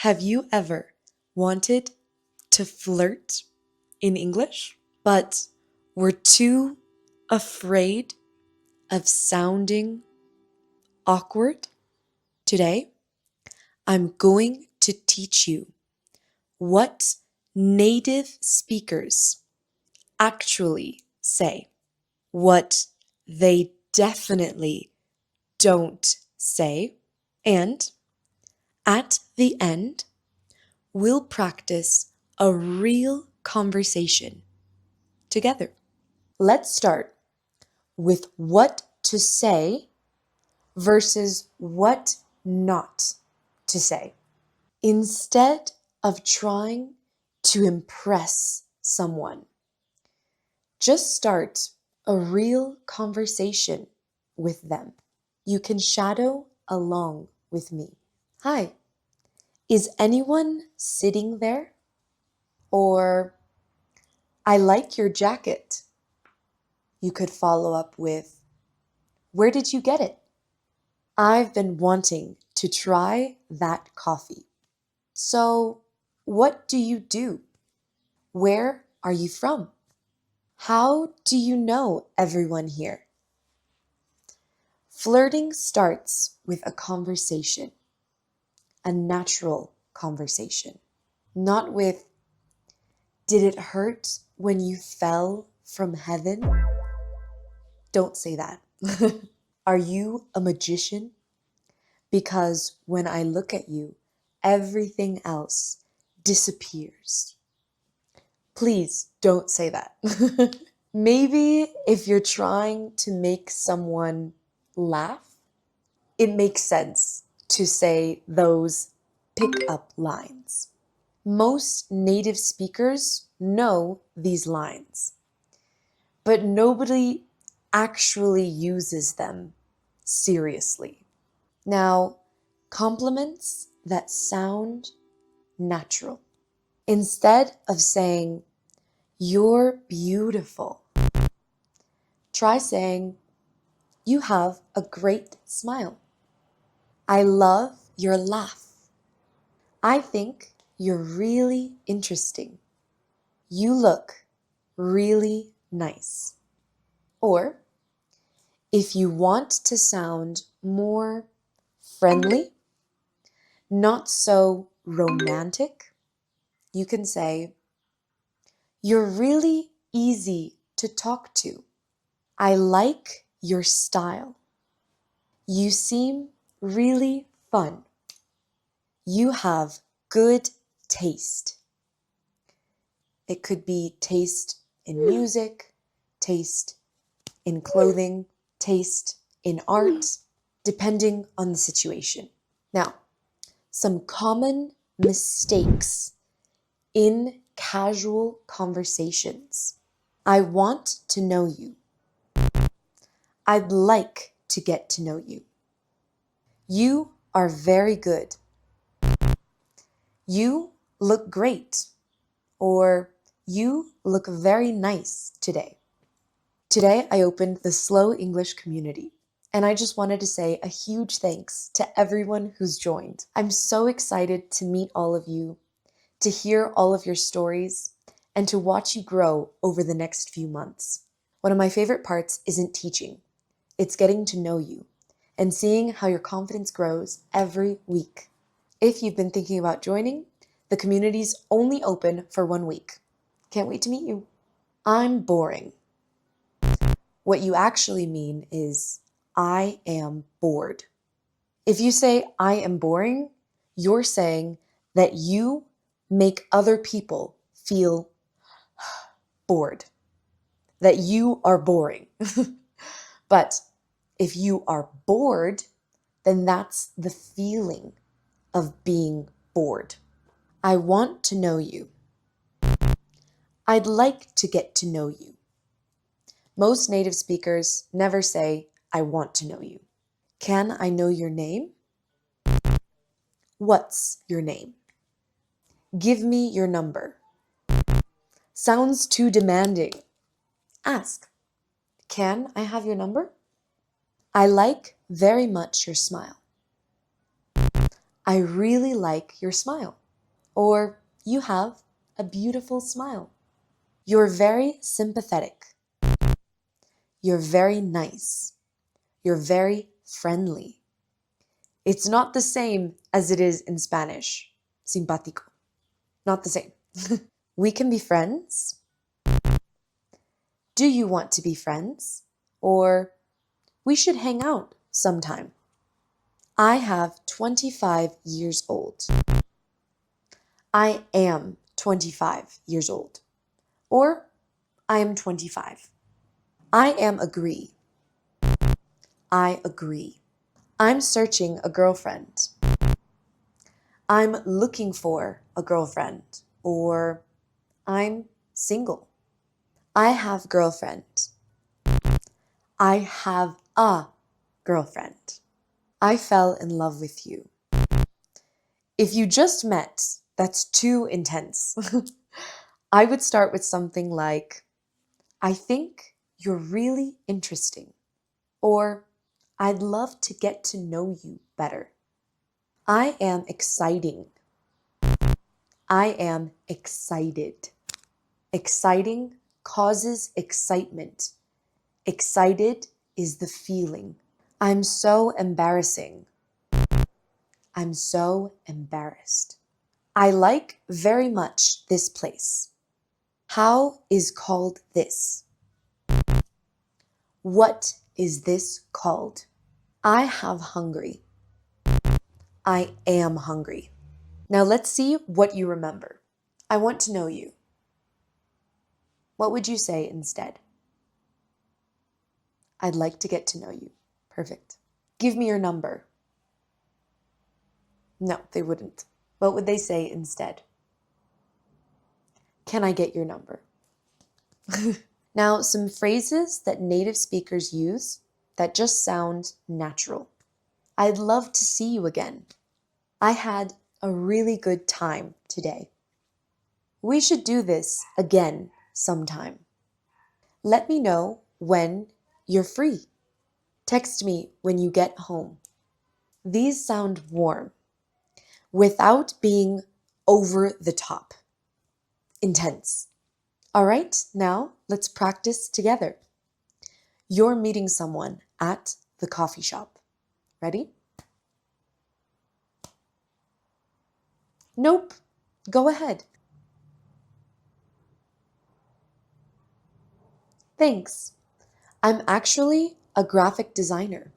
Have you ever wanted to flirt in English, but were too afraid of sounding awkward? Today, I'm going to teach you what native speakers actually say, what they definitely don't say, and at the end, we'll practice a real conversation together. Let's start with what to say versus what not to say. Instead of trying to impress someone, just start a real conversation with them. You can shadow along with me. Hi, is anyone sitting there? Or, I like your jacket. You could follow up with, where did you get it? I've been wanting to try that coffee. So, what do you do? Where are you from? How do you know everyone here? Flirting starts with a conversation, a natural conversation, not with, did it hurt when you fell from heaven? Don't say that. Are you a magician? Because when I look at you, everything else disappears. Please don't say that. Maybe if you're trying to make someone laugh, it makes sense to say those pick-up lines. Most native speakers know these lines, but nobody actually uses them seriously. Now, compliments that sound natural. Instead of saying, you're beautiful, try saying, you have a great smile. I love your laugh. I think you're really interesting. You look really nice. Or, if you want to sound more friendly, not so romantic, you can say, you're really easy to talk to. I like your style. You seem really fun. You have good taste. It could be taste in music, taste in clothing, taste in art, depending on the situation. Now, some common mistakes in casual conversations. I want to know you. I'd like to get to know you. You are very good. You look great. Or you look very nice today. Today, I opened the Slow English community, and I just wanted to say a huge thanks to everyone who's joined. I'm so excited to meet all of you, to hear all of your stories, and to watch you grow over the next few months. One of my favorite parts isn't teaching. It's getting to know you and seeing how your confidence grows every week. If you've been thinking about joining, the community's only open for 1 week. Can't wait to meet you. I'm boring. What you actually mean is, I am bored. If you say, I am boring, you're saying that you make other people feel bored, that you are boring. But if you are bored, then that's the feeling of being bored. I want to know you. I'd like to get to know you. Most native speakers never say, I want to know you. Can I know your name? What's your name? Give me your number. Sounds too demanding. Ask, can I have your number? I like very much your smile. I really like your smile. Or you have a beautiful smile. You're very sympathetic. You're very nice. You're very friendly. It's not the same as it is in Spanish. Simpático. Not the same. We can be friends. Do you want to be friends? Or we should hang out sometime. I have 25 years old. I am 25 years old. Or I am 25. I am agree. I agree. I'm searching a girlfriend. I'm looking for a girlfriend. Or I'm single. I have girlfriend. I have a girlfriend. I fell in love with you. If you just met, that's too intense. I would start with something like, I think you're really interesting. Or, I'd love to get to know you better. I am exciting. I am excited. Exciting causes excitement. Excited is the feeling. I'm so embarrassing. I'm so embarrassed. I like very much this place. How is called this? What is this called? I have hungry. I am hungry. Now let's see what you remember. I want to know you. What would you say instead? I'd like to get to know you. Perfect. Give me your number. No, they wouldn't. What would they say instead? Can I get your number? Now, some phrases that native speakers use that just sound natural. I'd love to see you again. I had a really good time today. We should do this again sometime. Let me know when you're free. Text me when you get home. These sound warm without being over the top, intense. All right, now let's practice together. You're meeting someone at the coffee shop. Ready? Nope. Go ahead. Thanks. I'm actually a graphic designer.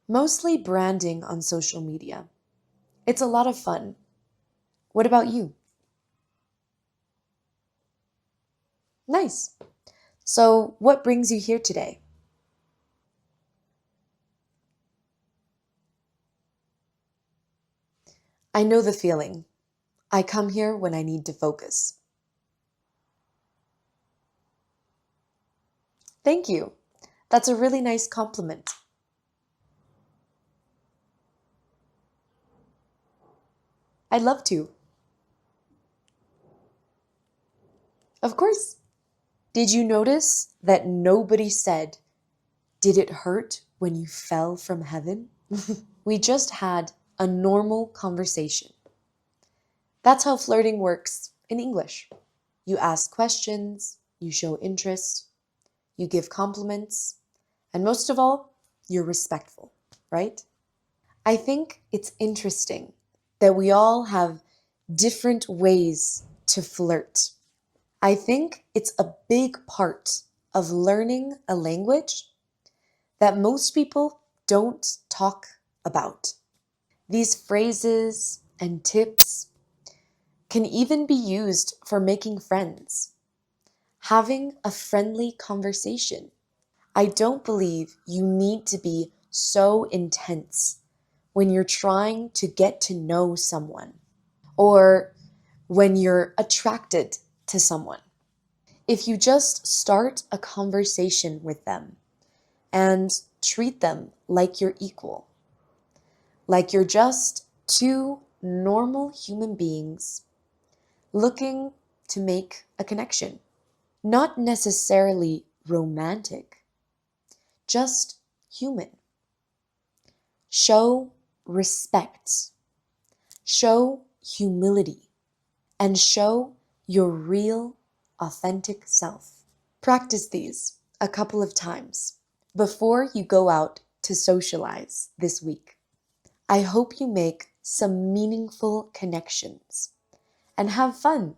Mostly branding on social media. It's a lot of fun. What about you? Nice. So, what brings you here today? I know the feeling. I come here when I need to focus. Thank you. That's a really nice compliment. I'd love to. Of course. Did you notice that nobody said, did it hurt when you fell from heaven? We just had a normal conversation. That's how flirting works in English. You ask questions, you show interest, you give compliments, and most of all, you're respectful, right? I think it's interesting that we all have different ways to flirt. I think it's a big part of learning a language that most people don't talk about. These phrases and tips can even be used for making friends, having a friendly conversation. I don't believe you need to be so intense when you're trying to get to know someone or when you're attracted to someone. If you just start a conversation with them and treat them like you're equal, like you're just two normal human beings looking to make a connection. Not necessarily romantic, just human. show respect, show humility, and show your real, authentic self. Practice these a couple of times before you go out to socialize this week. I hope you make some meaningful connections and have fun